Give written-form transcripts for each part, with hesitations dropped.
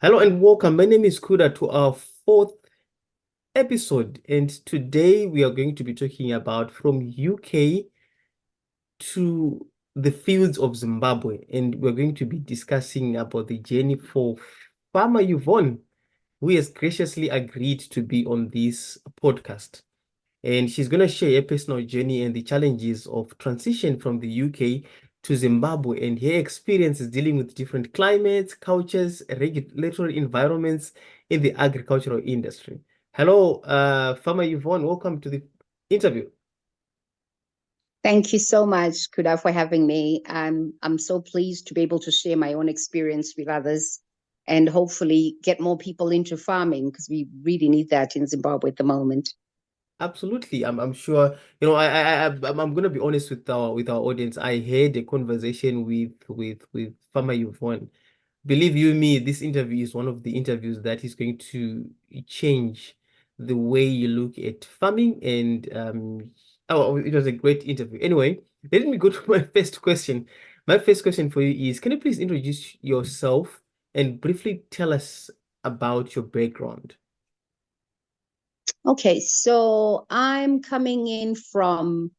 Hello and welcome. My name is Kuda to our fourth episode, and today we are going to be talking about from UK to the fields of Zimbabwe, and we're going to be discussing about the journey for Farmer Yvonne, who has graciously agreed to be on this podcast. And she's going to share her personal journey and the challenges of transition from the UK to Zimbabwe and her experiences dealing with different climates, cultures, regulatory environments in the agricultural industry. Hello, Farmer Yvonne. Welcome to the interview. Thank you so much, Kuda, for having me. I'm so pleased to be able to share my own experience with others and hopefully get more people into farming because we really need that in Zimbabwe at the moment. Absolutely. I'm sure, I'm gonna be honest with our audience. I had a conversation with Farmer Yvonne. Believe you me, this interview is one of the interviews that is going to change the way you look at farming. And it was a great interview. Anyway, let me go to my first question. My first question for you is, can you please introduce yourself and briefly tell us about your background? Okay, so I'm coming in from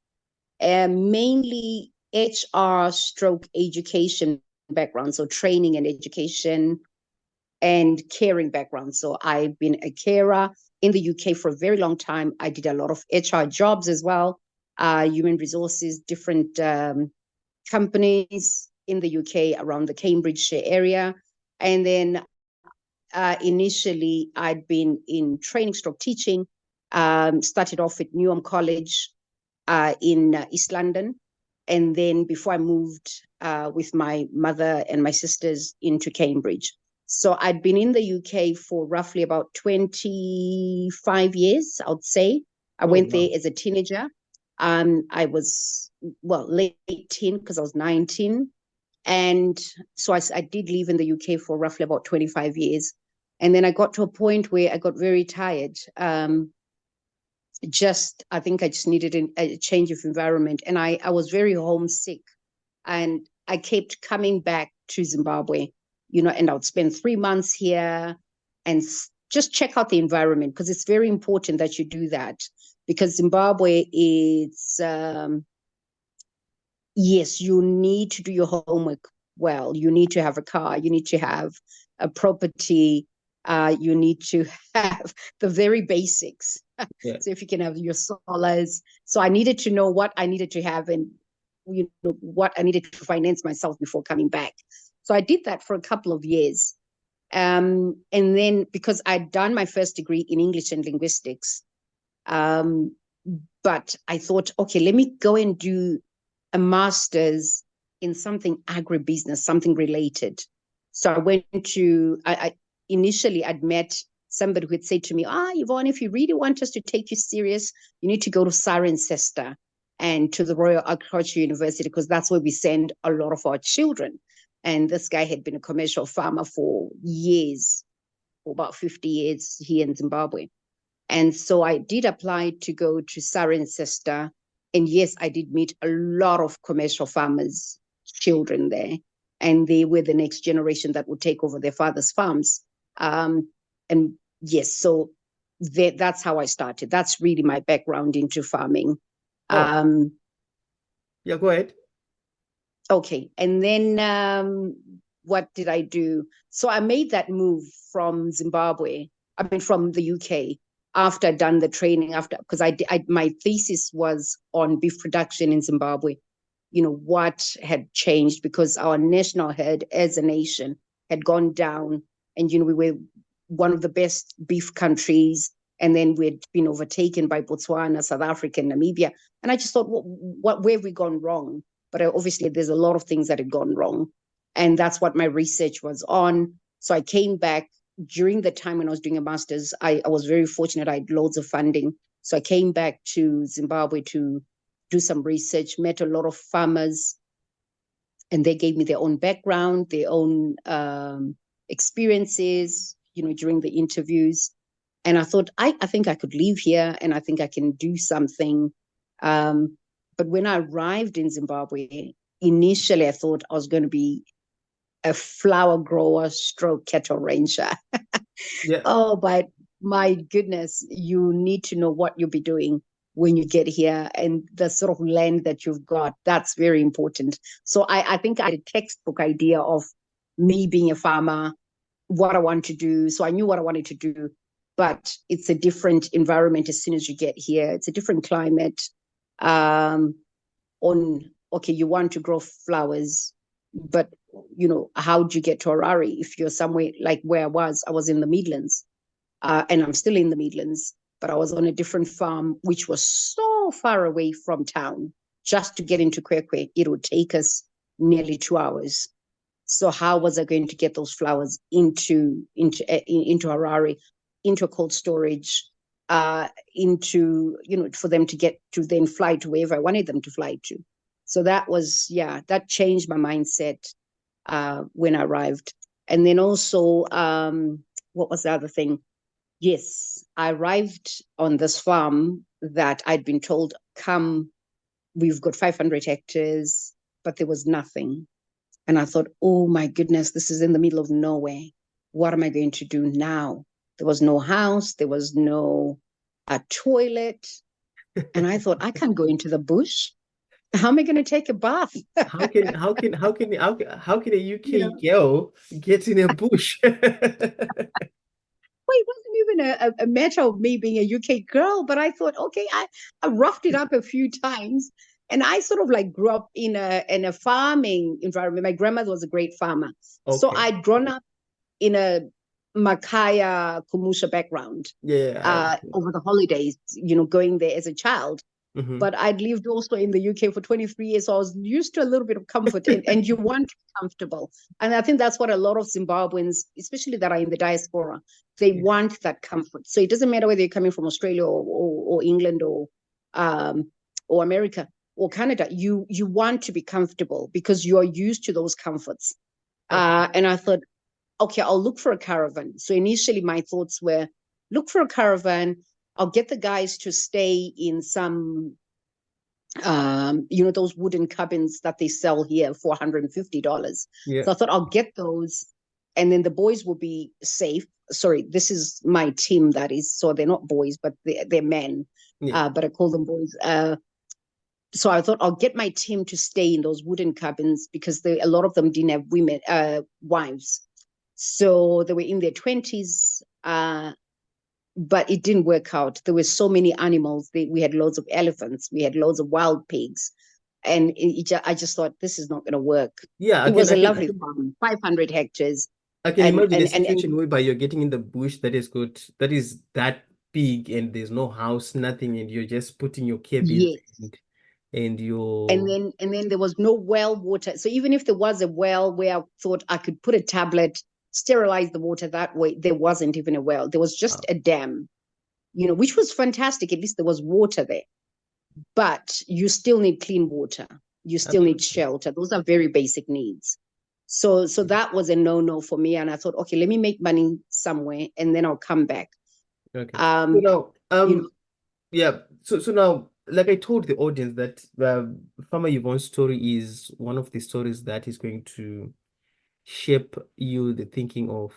mainly HR stroke education background, so training and education and caring background. So I've been a carer in the UK for a very long time. I did a lot of HR jobs as well, human resources, different companies in the UK around the Cambridgeshire area. And then initially I'd been in training stroke teaching, started off at Newham College in East London. And then before I moved with my mother and my sisters into Cambridge. So I'd been in the UK for roughly about 25 years, I would say. I went there as a teenager. I was, late teen because I was 19. And so I did live in the UK for roughly about 25 years. And then I got to a point where I got very tired. I think I just needed a change of environment. And I was very homesick. And I kept coming back to Zimbabwe, and I would spend 3 months here and just check out the environment because it's very important that you do that. Because Zimbabwe is, yes, you need to do your homework well. You need to have a car. You need to have a property. You need to have the very basics. Yeah. So if you can have your solars. So I needed to know what I needed to have and what I needed to finance myself before coming back. So I did that for a couple of years. And then because I'd done my first degree in English and linguistics, but I thought, okay, let me go and do a master's in something agribusiness, something related. So I went to, initially I'd met somebody who had said to me, Yvonne, if you really want us to take you serious, you need to go to Cirencester and to the Royal Agricultural University because that's where we send a lot of our children. And this guy had been a commercial farmer for years, for about 50 years here in Zimbabwe. And so I did apply to go to Cirencester. And yes, I did meet a lot of commercial farmers' children there. And they were the next generation that would take over their father's farms. And yes, so that's how I started. That's really my background into farming. Yeah, go ahead. Okay. And then what did I do? So I made that move from Zimbabwe, from the UK after I'd done the training, because my thesis was on beef production in Zimbabwe, what had changed because our national herd as a nation had gone down and, we were one of the best beef countries. And then we'd been overtaken by Botswana, South Africa, and Namibia. And I just thought, where have we gone wrong? But obviously there's a lot of things that had gone wrong. And that's what my research was on. So I came back during the time when I was doing a master's. I was very fortunate. I had loads of funding. So I came back to Zimbabwe to do some research, met a lot of farmers, and they gave me their own background, their own experiences, during the interviews. And I thought, I think I could live here and I think I can do something. But when I arrived in Zimbabwe, initially I thought I was going to be a flower grower stroke cattle ranger. Yeah. Oh, but my goodness, you need to know what you'll be doing when you get here and the sort of land that you've got. That's very important. So I think I had a textbook idea of me being a farmer, what I want to do. So I knew what I wanted to do, but it's a different environment as soon as you get here. It's a different climate. Okay, you want to grow flowers, but how do you get to Harare if you're somewhere like where I was in the Midlands, and I'm still in the Midlands, but I was on a different farm, which was so far away from town. Just to get into Kwekwe, it would take us nearly 2 hours. So how was I going to get those flowers into Harare, into a cold storage, for them to get to then fly to wherever I wanted them to fly to. So that changed my mindset when I arrived. And then also, what was the other thing? Yes, I arrived on this farm that I'd been told, come, we've got 500 hectares, but there was nothing. And I thought, oh my goodness, this is in the middle of nowhere. What am I going to do now? There was no house. There was no toilet. And I thought, I can't go into the bush. How am I going to take a bath? How can a UK girl get in a bush? Well, it wasn't even a matter of me being a UK girl, but I thought, okay, I roughed it up a few times. And I sort of like grew up in a farming environment. My grandmother was a great farmer. Okay. So I'd grown up in a Makaya Kumusha background. Yeah. Over the holidays, going there as a child. Mm-hmm. But I'd lived also in the UK for 23 years, so I was used to a little bit of comfort, and you want to be comfortable. And I think that's what a lot of Zimbabweans, especially that are in the diaspora, they want that comfort. So it doesn't matter whether you're coming from Australia or England or America or Canada, you want to be comfortable because you are used to those comforts. Okay. And I thought, okay, I'll look for a caravan. So initially my thoughts were, look for a caravan. I'll get the guys to stay in some, those wooden cabins that they sell here for $150. Yeah. So I thought I'll get those, and then the boys will be safe. Sorry, this is my team, that is. So they're not boys, but they're men. Yeah. But I call them boys. So I thought I'll get my team to stay in those wooden cabins because a lot of them didn't have wives. So they were in their 20s. But it didn't work out. There were so many animals. We had loads of elephants. We had loads of wild pigs. And I just thought, this is not going to work. Yeah, it was a lovely farm, 500 hectares. I can imagine a situation whereby you're getting in the bush that is that big and there's no house, nothing, and you're just putting your cabins and then there was no well water. So even if there was a well where I thought I could put a tablet, sterilize the water that way, there wasn't even a well. There was just a dam, which was fantastic. At least there was water there. But you still need clean water. You still need shelter. Those are very basic needs. So that was a no-no for me. And I thought, okay, let me make money somewhere and then I'll come back. Okay. Yeah. So now, like I told the audience that Farmer Yvonne's story is one of the stories that is going to shape the thinking of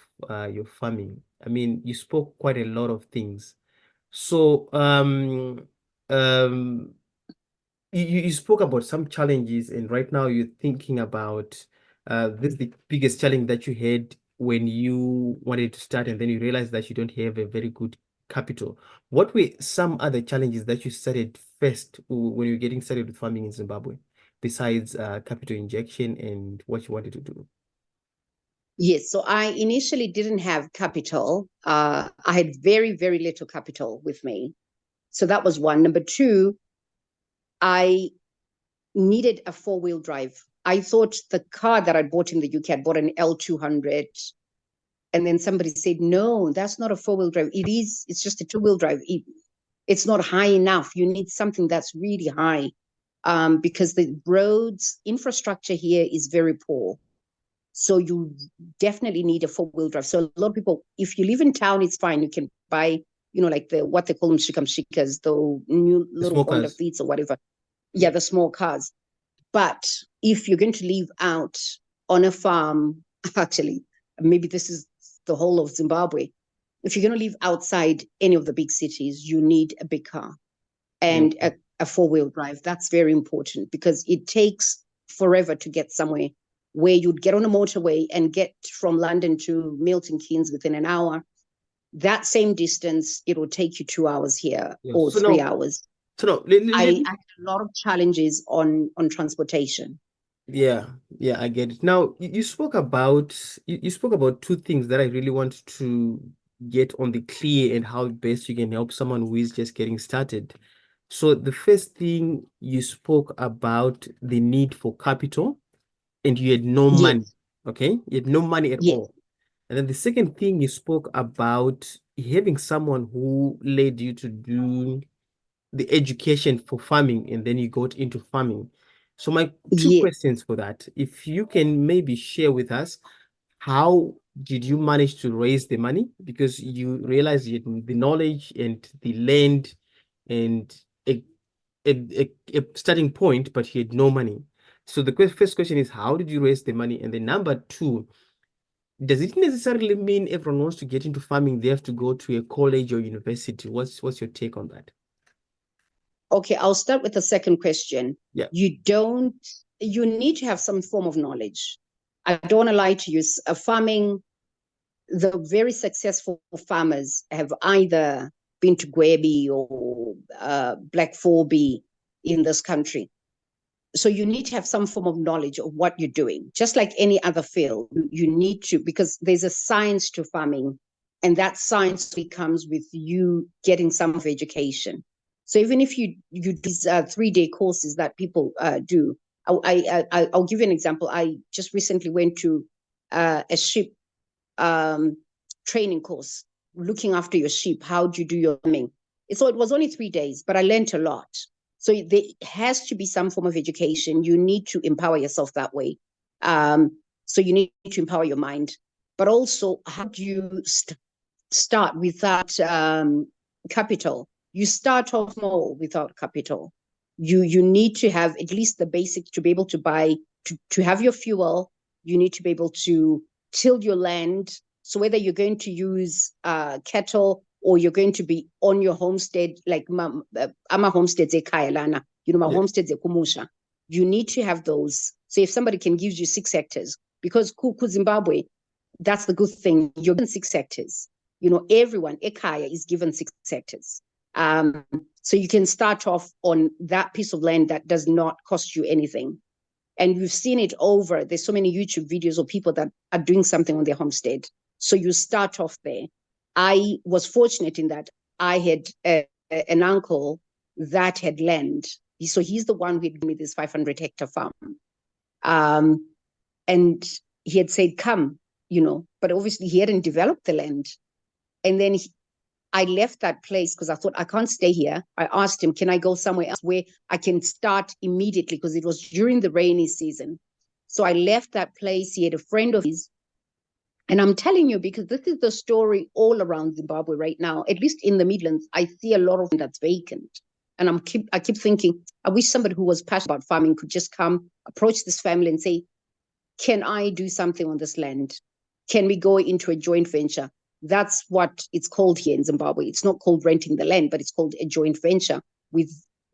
your farming. I mean, you spoke quite a lot of things. So you spoke about some challenges, and right now you're thinking about this is the biggest challenge that you had when you wanted to start, and then you realized that you don't have a very good capital. What were some other challenges that you started first when you were getting started with farming in Zimbabwe, besides capital injection and what you wanted to do? Yes, so I initially didn't have capital. I had very, very little capital with me. So that was one. Number two, I needed a 4-wheel drive. I thought the car that I bought in the UK, I bought an L200. And then somebody said, no, that's not a 4-wheel drive. It's just a 2-wheel drive. It's not high enough. You need something that's really high because the roads infrastructure here is very poor. So you definitely need a 4-wheel drive. So a lot of people, if you live in town, it's fine. You can buy, like what they call them shikas, the new little Honda Fleets or whatever. Yeah, the small cars. But if you're going to live out on a farm actually, maybe this is the whole of Zimbabwe. If you're going to live outside any of the big cities, you need a big car and a four-wheel drive. That's very important because it takes forever to get somewhere where you'd get on a motorway and get from London to Milton Keynes within an hour. That same distance, it will take you 2 hours here or So 3 hours. So no, I had a lot of challenges on transportation. yeah, I get it. Now you spoke about you spoke about two things that I really want to get on the clear and how best you can help someone who is just getting started. So the first thing you spoke about the need for capital and you had no money. Yes, Okay? You had no money at yes, all. And then the second thing you spoke about having someone who led you to do the education for farming and then you got into farming. So my two yes. questions for that, if you can maybe share with us, how did you manage to raise the money? Because you realized you had the knowledge and the land and a starting point, but you had no money. So the first question is, how did you raise the money? And then number two, does it necessarily mean everyone wants to get into farming, they have to go to a college or university? What's your take on that? Okay, I'll start with the second question. Yeah. You need to have some form of knowledge. I don't want to lie to you. Farming, the very successful farmers have either been to Gwebi or Black 4B in this country. So you need to have some form of knowledge of what you're doing. Just like any other field, you need to, because there's a science to farming, and that science comes with you getting some of education. So even if you do these 3-day courses that people do, I'll give you an example. I just recently went to a sheep training course, looking after your sheep. How do you do your farming? So it was only 3 days, but I learned a lot. So there has to be some form of education. You need to empower yourself that way. So you need to empower your mind. But also, how do you start without capital? You start off small without capital. You need to have at least the basics to be able to buy, to have your fuel. You need to be able to till your land. So whether you're going to use cattle or you're going to be on your homestead, like ama homesteads ekhaya lana, my homesteads ekumusha. You need to have those. So if somebody can give you 6 hectares, because Zimbabwe, that's the good thing. You're given 6 hectares. Everyone, ekhaya, is given 6 hectares. So you can start off on that piece of land that does not cost you anything. And we've seen it over. There's so many YouTube videos of people that are doing something on their homestead. So you start off there. I was fortunate in that I had an uncle that had land. So he's the one who had given me this 500-hectare farm. And he had said, come, but obviously he hadn't developed the land. And then I left that place because I thought, I can't stay here. I asked him, can I go somewhere else where I can start immediately? Because it was during the rainy season. So I left that place. He had a friend of his. And I'm telling you, because this is the story all around Zimbabwe right now, at least in the Midlands, I see a lot of that's vacant. And I keep thinking, I wish somebody who was passionate about farming could just come, approach this family and say, can I do something on this land? Can we go into a joint venture? That's what it's called here in Zimbabwe. It's not called renting the land, but it's called a joint venture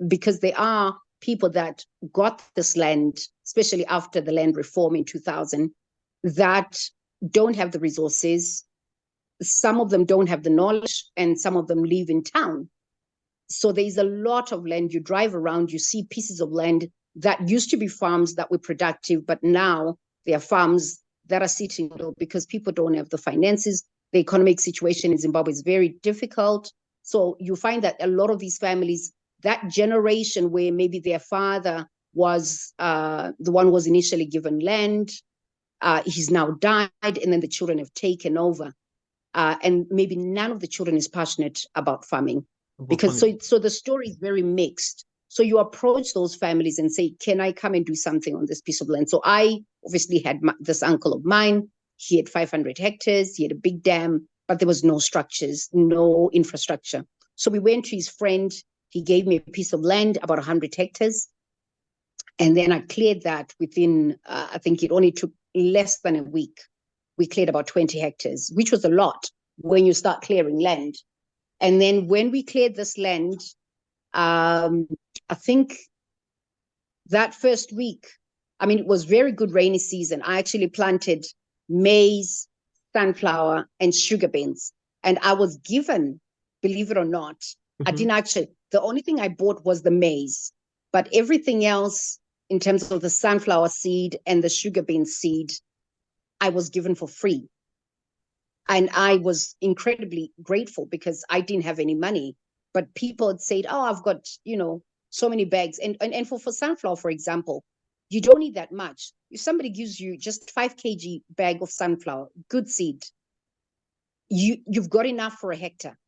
because there are people that got this land, especially after the land reform in 2000, that don't have the resources. Some of them don't have the knowledge, and some of them live in town. So there's a lot of land. You drive around, you see pieces of land that used to be farms that were productive, but now they are farms that are sitting because people don't have the finances. The economic situation in Zimbabwe is very difficult. So you find that a lot of these families, that generation where maybe their father was the one who was initially given land, he's now died, and then the children have taken over. And maybe none of the children is passionate about farming. Because so the story is very mixed. So you approach those families and say, can I come and do something on this piece of land? So I obviously had this uncle of mine. He had 500 hectares. He had a big dam, but there was no structures, no infrastructure. So we went to his friend. He gave me a piece of land, about 100 hectares. And then I cleared that within, I think it only took less than a week. we cleared about 20 hectares, which was a lot when you start clearing land. And then when we cleared this land, I think that first week, I mean, it was very good rainy season. I actually planted maize, sunflower, and sugar beans. And I was given, believe it or not, I didn't actually, the only thing I bought was the maize, but everything else in terms of the sunflower seed and the sugar bean seed, I was given for free. And I was incredibly grateful because I didn't have any money, but people had said, oh, I've got, so many bags. And for sunflower, for example, you don't need that much. If somebody gives you just 5 kg bag of sunflower, good seed, you've got enough for a hectare.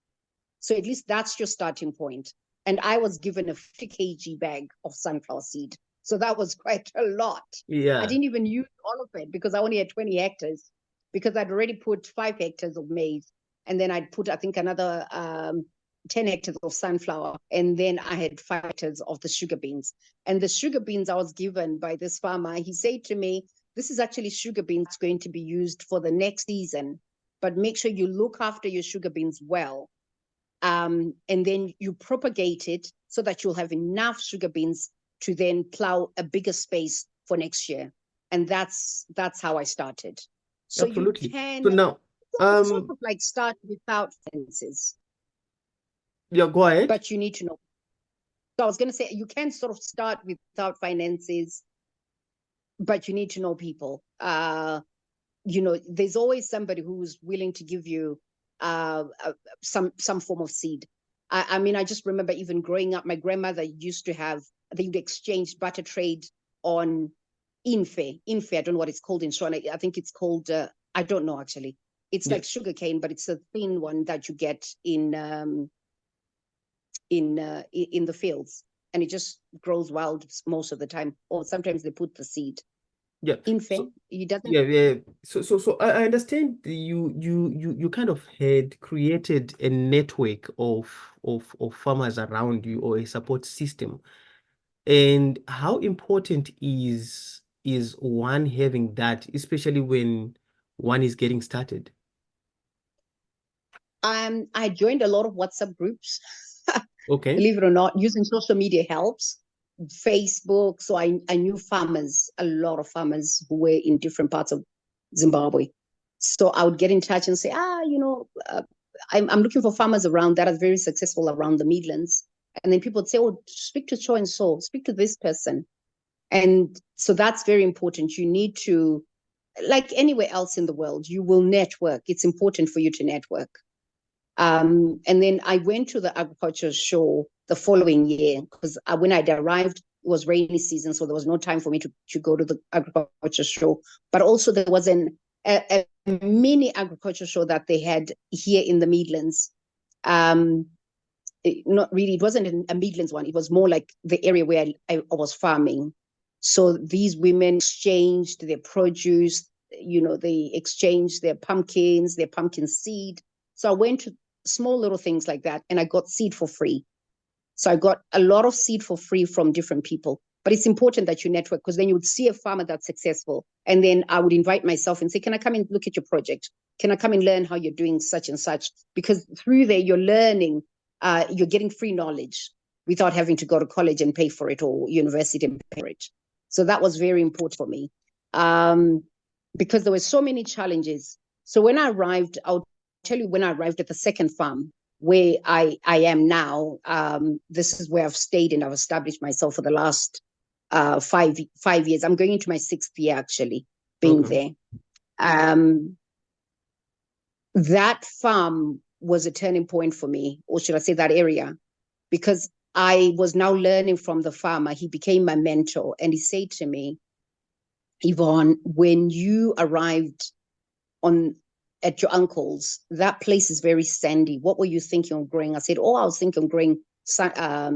So at least that's your starting point. And I was given a 50 kg bag of sunflower seed. So that was quite a lot. Yeah. I didn't even use all of it because I only had 20 hectares because I'd already put 5 hectares of maize. And then I'd put, I think, another 10 hectares of sunflower. And then I had 5 hectares of the sugar beans. And the sugar beans I was given by this farmer, he said to me, this is actually sugar beans going to be used for the next season, but make sure you look after your sugar beans well. And then you propagate it so that you'll have enough sugar beans to then plow a bigger space for next year. And that's how I started. So Absolutely. you can So now, sort of like start without finances. Yeah, go ahead. But you need to know. So I was going to say, you can sort of start without finances, but you need to know people. There's always somebody who's willing to give you some form of seed. I mean, I just remember even growing up, my grandmother used to have, they would exchange barter trade on Infe. I don't know what it's called in Shona. I think it's called, I don't know actually. It's like sugarcane, but it's a thin one that you get in the fields, and it just grows wild most of the time. Or sometimes they put the seed. Yeah. Infe, it doesn't. Yeah. So I understand you kind of had created a network of farmers around you, or a support system. And how important is one having that, especially when one is getting started? I joined a lot of WhatsApp groups. Okay. Believe it or not, using social media helps. Facebook. So I knew farmers, a lot of farmers who were in different parts of Zimbabwe. So I would get in touch and say, I'm looking for farmers around that are very successful around the Midlands. And then people would say, oh, speak to so and so, speak to this person. And so that's very important. You need to, like anywhere else in the world, you will network. It's important for you to network. And then I went to the agriculture show the following year because when I'd arrived, it was rainy season, so there was no time for me to go to the agriculture show. But also there was a mini agriculture show that they had here in the Midlands. Not really, it wasn't a Midlands one. It was more like the area where I was farming. So these women exchanged their produce, they exchanged their pumpkins, their pumpkin seed. So I went to small little things like that, and I got seed for free. So I got a lot of seed for free from different people. But it's important that you network, because then you would see a farmer that's successful. And then I would invite myself and say, can I come and look at your project? Can I come and learn how you're doing such and such? Because through there, you're learning, you're getting free knowledge without having to go to college and pay for it, or university and pay for it. So that was very important for me, because there were so many challenges. So when I arrived, I'll tell you when I arrived at the second farm where I am now. This is where I've stayed and I've established myself for the last 5 years. I'm going into my 6th year actually being there. That farm was a turning point for me, or should I say that area, because I was now learning from the farmer. He became my mentor, and he said to me, Yvonne, when you arrived at your uncle's, that place is very sandy. What were you thinking of growing? I said, I was thinking of growing, I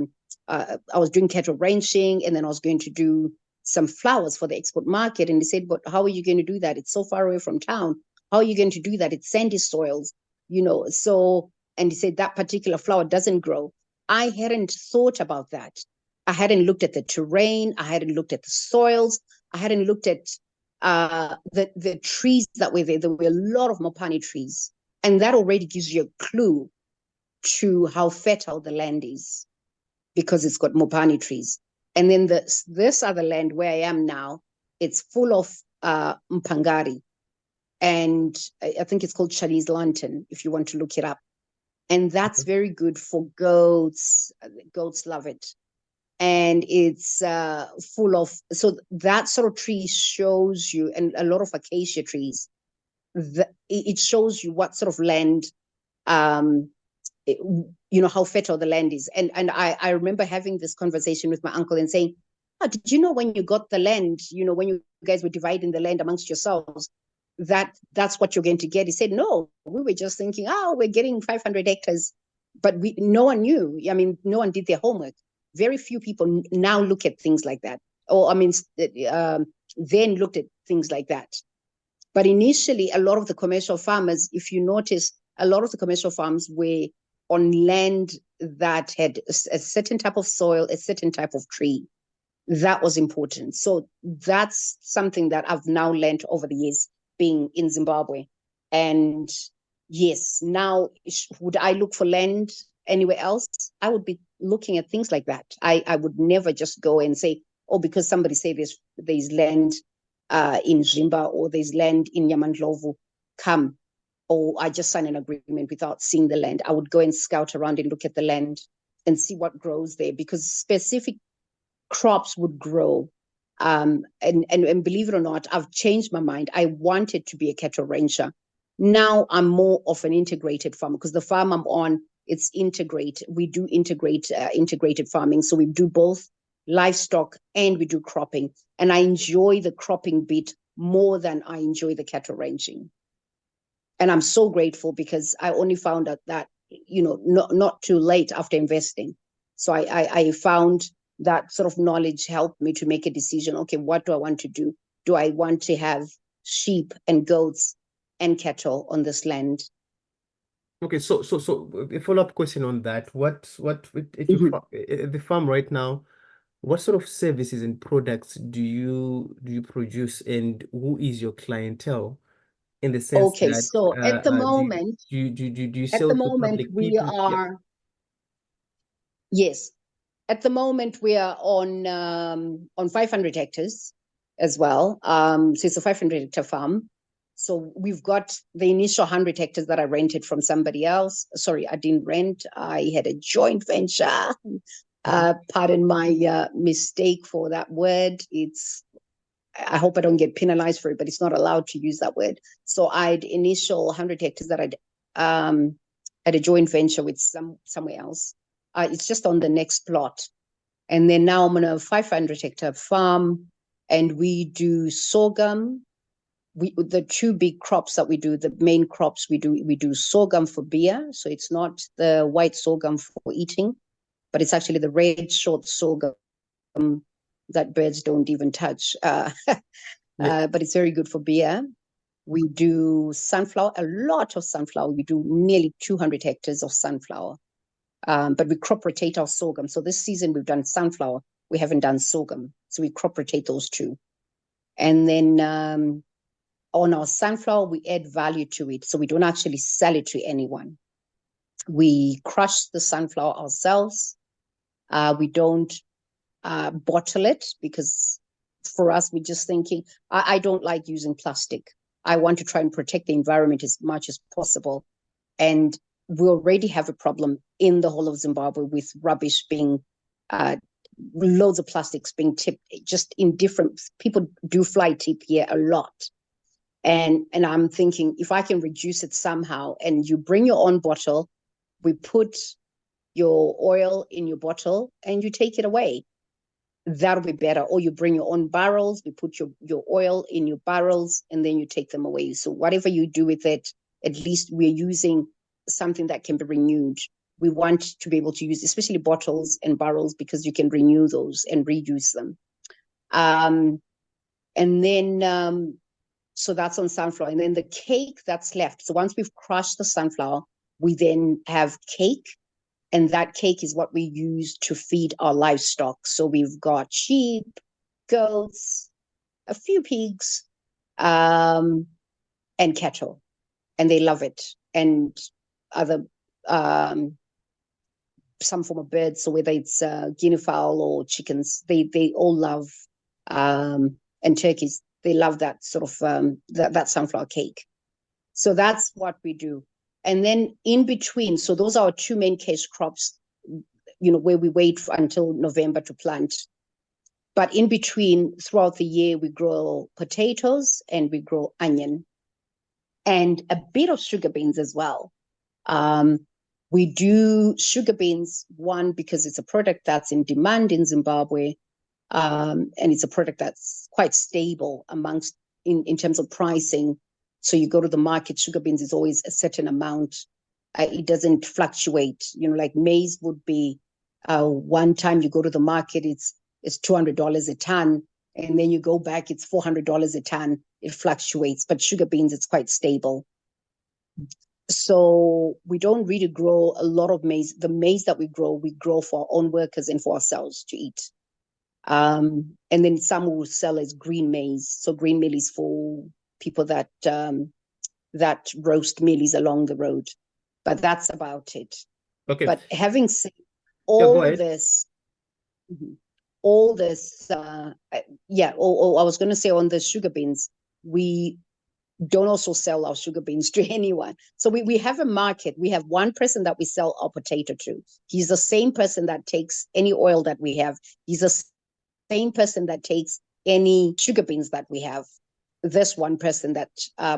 was doing cattle ranching, and then I was going to do some flowers for the export market. And he said, but how are you going to do that? It's so far away from town. How are you going to do that? It's sandy soils, so, and he said that particular flower doesn't grow. I hadn't thought about that. I hadn't looked at the terrain. I hadn't looked at the soils. I hadn't looked at the trees that were there were a lot of mopani trees. And that already gives you a clue to how fertile the land is, because it's got mopani trees. And then this other land where I am now, it's full of mpangari. And I think it's called Chinese lantern, if you want to look it up. And that's very good for goats. Goats love it. And it's full of, so that sort of tree shows you, and a lot of acacia trees, it shows you what sort of land, how fertile the land is. And I remember having this conversation with my uncle and saying, oh, did you know when you got the land, when you guys were dividing the land amongst yourselves, that's what you're going to get? He said, no, we were just thinking, we're getting 500 hectares, but no one knew. I mean, no one did their homework. Very few people now look at things like that. Then looked at things like that. But initially, a lot of the commercial farmers, if you notice, a lot of the commercial farms were on land that had a certain type of soil, a certain type of tree. That was important. So that's something that I've now learned over the years being in Zimbabwe. And yes, now would I look for land anywhere else? I would be looking at things like that. I would never just go and say, because somebody said there's land in Zimba, or there's land in Yamandlovu, come. Or I just sign an agreement without seeing the land. I would go and scout around and look at the land and see what grows there, because specific crops would grow. And believe it or not, I've changed my mind. I wanted to be a cattle rancher. Now I'm more of an integrated farmer, because the farm I'm on, it's integrated. We do integrated farming. So we do both livestock and we do cropping. And I enjoy the cropping bit more than I enjoy the cattle ranching. And I'm so grateful, because I only found out that, not too late after investing. So I found that sort of knowledge helped me to make a decision. Okay, what do I want to do? Do I want to have sheep and goats and cattle on this land? Okay, so a follow-up question on that. What at your at the farm right now, what sort of services and products do you produce, and who is your clientele? In the sense Okay, that so at the moment, do you sell to public we people? Yeah. are, yes, at the moment we are on 500 hectares as well. So it's a 500 hectare farm. So we've got the initial 100 hectares that I rented from somebody else. Sorry, I didn't rent. I had a joint venture. Pardon my mistake for that word. I hope I don't get penalized for it, but it's not allowed to use that word. So I'd initial 100 hectares that I'd had a joint venture with somewhere else. It's just on the next plot. And then now I'm on a 500 hectare farm, and we do sorghum. The two big crops that we do, the main crops we do sorghum for beer. So it's not the white sorghum for eating, but it's actually the red short sorghum that birds don't even touch. But it's very good for beer. We do sunflower, a lot of sunflower. We do nearly 200 hectares of sunflower. But we crop rotate our sorghum. So this season we've done sunflower. We haven't done sorghum. So we crop rotate those two. And then on our sunflower, we add value to it. So we don't actually sell it to anyone. We crush the sunflower ourselves. We don't bottle it, because for us, we're just thinking, I don't like using plastic. I want to try and protect the environment as much as possible. And we already have a problem in the whole of Zimbabwe with rubbish being, loads of plastics being tipped, just in different, people do fly tip here a lot. And I'm thinking, if I can reduce it somehow, and you bring your own bottle, we put your oil in your bottle and you take it away. That'll be better. Or you bring your own barrels, we put your oil in your barrels, and then you take them away. So whatever you do with it, at least we're using something that can be renewed. We want to be able to use, especially bottles and barrels, because you can renew those and reuse them. And then, so that's on sunflower. And then the cake that's left. So once we've crushed the sunflower, we then have cake. And that cake is what we use to feed our livestock. So we've got sheep, goats, a few pigs, and cattle, and they love it. And other some form of birds, so whether it's guinea fowl or chickens, they all love, and turkeys, they love that sort of that sunflower cake. So that's what we do. And then in between, so those are our two main cash crops, where we wait until November to plant. But in between, throughout the year, we grow potatoes and we grow onion and a bit of sugar beans as well. We do sugar beans, one, because it's a product that's in demand in Zimbabwe, and it's a product that's quite stable in terms of pricing. So you go to the market, sugar beans is always a certain amount. It doesn't fluctuate. Like maize would be, one time you go to the market, it's $200 a ton, and then you go back, it's $400 a ton. It fluctuates, but sugar beans, it's quite stable. So we don't really grow a lot of maize. The maize that we grow for our own workers and for ourselves to eat. And then some will sell as green maize. So green maize is for people that roast maize along the road. But that's about it. Okay. But having said go all ahead. this, I was going to say on the sugar beans, we don't also sell our sugar beans to anyone. So we have a market. We have one person that we sell our potato to. He's the same person that takes any oil that we have. He's the same person that takes any sugar beans that we have. This one person that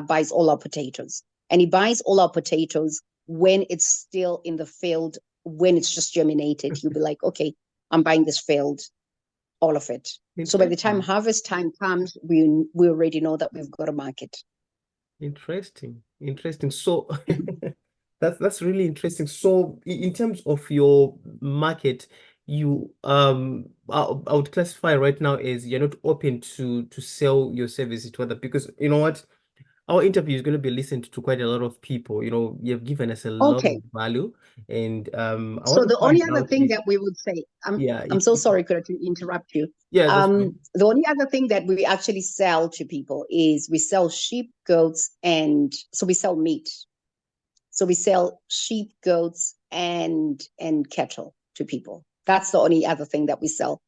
buys all our potatoes. And he buys all our potatoes when it's still in the field, when it's just germinated. He'll be like, okay, I'm buying this field, all of it. So by the time harvest time comes, we already know that we've got a market. Interesting. So that's really interesting. So in terms of your market, you I would classify right now as you're not open to sell your services to other, because you know what, our interview is going to be listened to quite a lot of people. You have given us a lot of value, and I So want to the only find other out thing if, that we would say, yeah, I'm so sorry, could I interrupt you? Yeah, that's fine. The only other thing that we actually sell to people is we sell sheep, goats, and so we sell meat. So we sell sheep, goats, and cattle to people. That's the only other thing that we sell.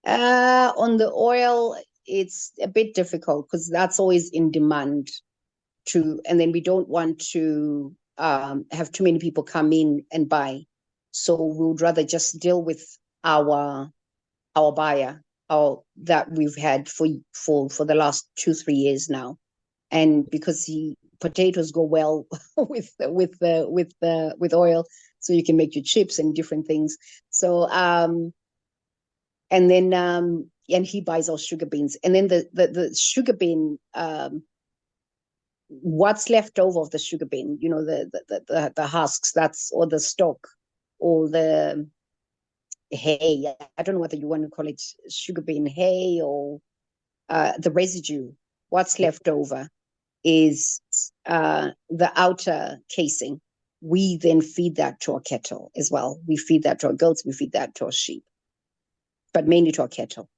On the oil, it's a bit difficult because that's always in demand and then we don't want to have too many people come in and buy. So we would rather just deal with our buyer, that we've had for the last 2-3 years now, and because potatoes go well with oil, so you can make your chips and different things. So and then and he buys our sugar beans, and then the sugar bean, what's left over of the sugar bean, the husks, or the stalk, or the hay. I don't know whether you want to call it sugar bean hay or the residue. What's left over is the outer casing. We then feed that to our cattle as well. We feed that to our goats. We feed that to our sheep, but mainly to our cattle.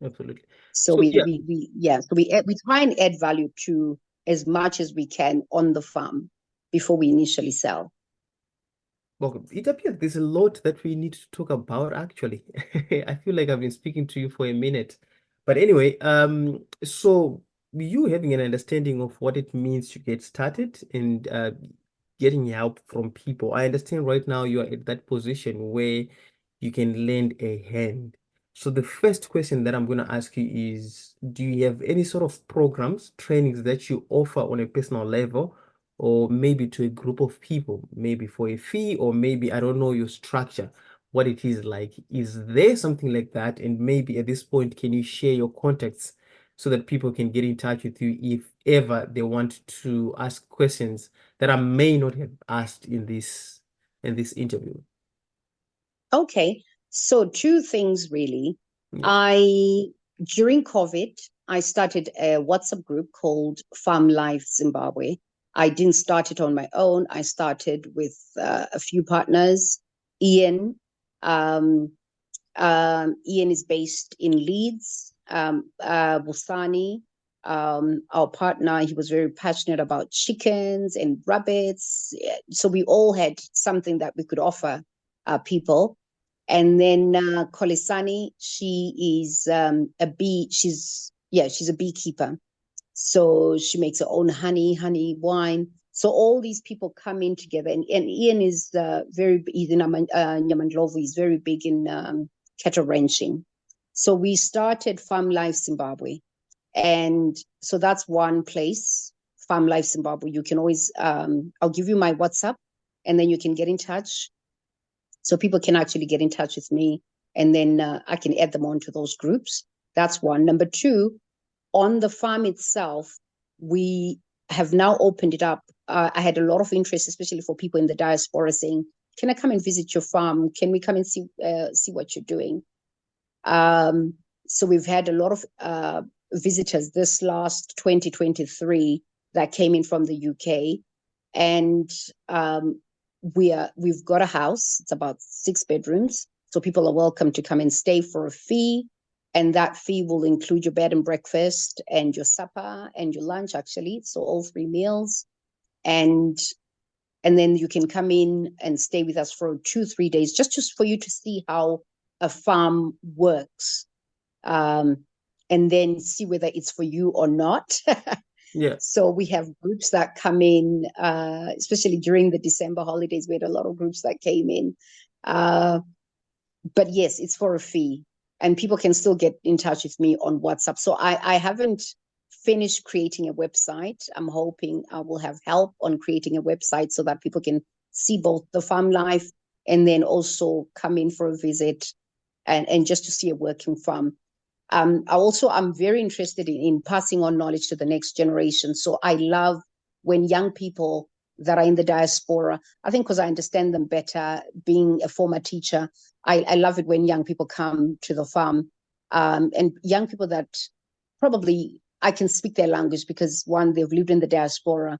Absolutely. So we try and add value to as much as we can on the farm before we initially sell. Well, it appears there's a lot that we need to talk about, actually. I feel like I've been speaking to you for a minute. But anyway, so you having an understanding of what it means to get started and getting help from people. I understand right now you are at that position where you can lend a hand. So the first question that I'm going to ask you is, do you have any sort of programs, trainings that you offer on a personal level, or maybe to a group of people, maybe for a fee, or maybe, I don't know your structure, what it is like? Is there something like that? And maybe at this point, can you share your contacts so that people can get in touch with you if ever they want to ask questions that I may not have asked in this interview? Okay. So 2 things really. Yeah. During COVID, I started a WhatsApp group called Farm Life Zimbabwe. I didn't start it on my own. I started with a few partners. Ian is based in Leeds. Busani our partner, he was very passionate about chickens and rabbits. So we all had something that we could offer people. And then Kolisani, she is she's a beekeeper. So she makes her own honey wine. So all these people come in together. And Ian is he's in Nyamandlovu, he's very big in cattle ranching. So we started Farm Life Zimbabwe. And so that's one place, Farm Life Zimbabwe. You can always, I'll give you my WhatsApp, and then you can get in touch. So people can actually get in touch with me, and then I can add them onto those groups. That's one. Number two, on the farm itself, we have now opened it up. I had a lot of interest, especially for people in the diaspora, saying, "Can I come and visit your farm? Can we come and see what you're doing?" So we've had a lot of visitors this last 2023 that came in from the UK, and we've got a house. It's about 6 bedrooms, so people are welcome to come and stay for a fee, and that fee will include your bed and breakfast and your supper and your lunch, actually, so all 3 meals. And then you can come in and stay with us for 2-3 days, just for you to see how a farm works, and then see whether it's for you or not. Yeah. So we have groups that come in, especially during the December holidays. We had a lot of groups that came in. But yes, it's for a fee, and people can still get in touch with me on WhatsApp. So I haven't finished creating a website. I'm hoping I will have help on creating a website so that people can see both the farm life and then also come in for a visit and just to see a working farm. I'm very interested in passing on knowledge to the next generation. So I love when young people that are in the diaspora, I think because I understand them better, being a former teacher, I love it when young people come to the farm, and young people that probably I can speak their language because, one, they've lived in the diaspora.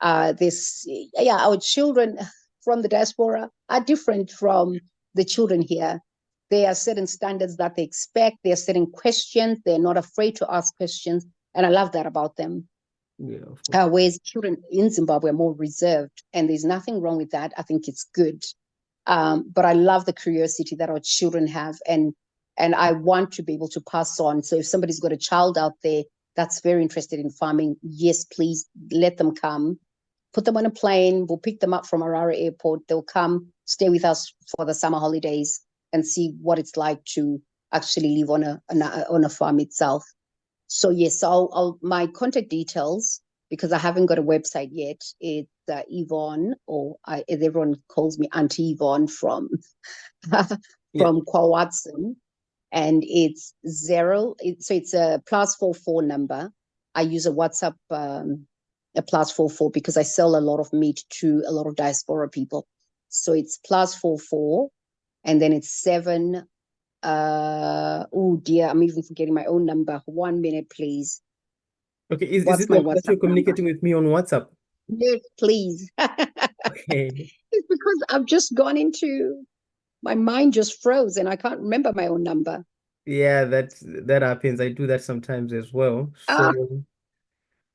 Our children from the diaspora are different from the children here. There are certain standards that they expect. There are certain questions. They're not afraid to ask questions. And I love that about them. Yeah. Whereas children in Zimbabwe are more reserved. And there's nothing wrong with that. I think it's good. But I love the curiosity that our children have. And I want to be able to pass on. So if somebody's got a child out there that's very interested in farming, yes, please let them come. Put them on a plane. We'll pick them up from Harare Airport. They'll come stay with us for the summer holidays and see what it's like to actually live on a farm itself. So yes, I'll my contact details, because I haven't got a website yet. It's Yvonne, everyone calls me Auntie Yvonne from Kwawatson, and it's it's a +44 number. I use a WhatsApp a +44 because I sell a lot of meat to a lot of diaspora people. So it's +44. And then it's 7. Oh dear, I'm even forgetting my own number. 1 minute, please. Okay, is What's it my like that you're WhatsApp communicating with me on WhatsApp? Yes, please. Okay. It's because I've just gone into my mind just froze and I can't remember my own number. Yeah, that happens. I do that sometimes as well. Ah,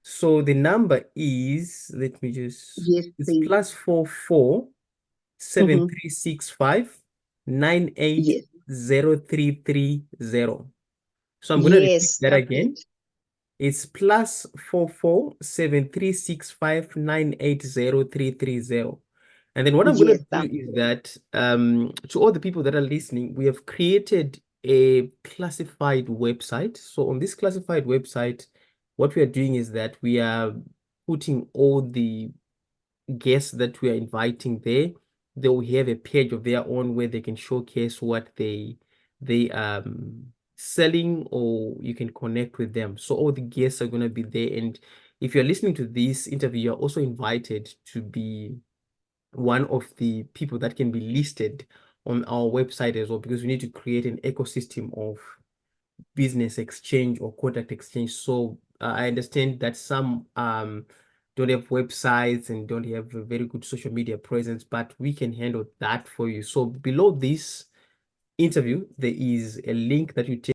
So the number is, let me just, yes, it's please. +44 Mm-hmm. 7365 98 Yes. 0330. So I'm going to repeat Yes, that that's again. it. It's +44 7365 98 0330. And then what I'm going Yes, to do that's is it. that to all the people that are listening, we have created a classified website. So on this classified website, what we are doing is that we are putting all the guests that we are inviting there. They will have a page of their own where they can showcase what they selling, or you can connect with them. So all the guests are going to be there. And if you're listening to this interview, you're also invited to be one of the people that can be listed on our website as well, because we need to create an ecosystem of business exchange or contact exchange. So I understand that some don't have websites and don't have a very good social media presence, but we can handle that for you. So below this interview, there is a link that you take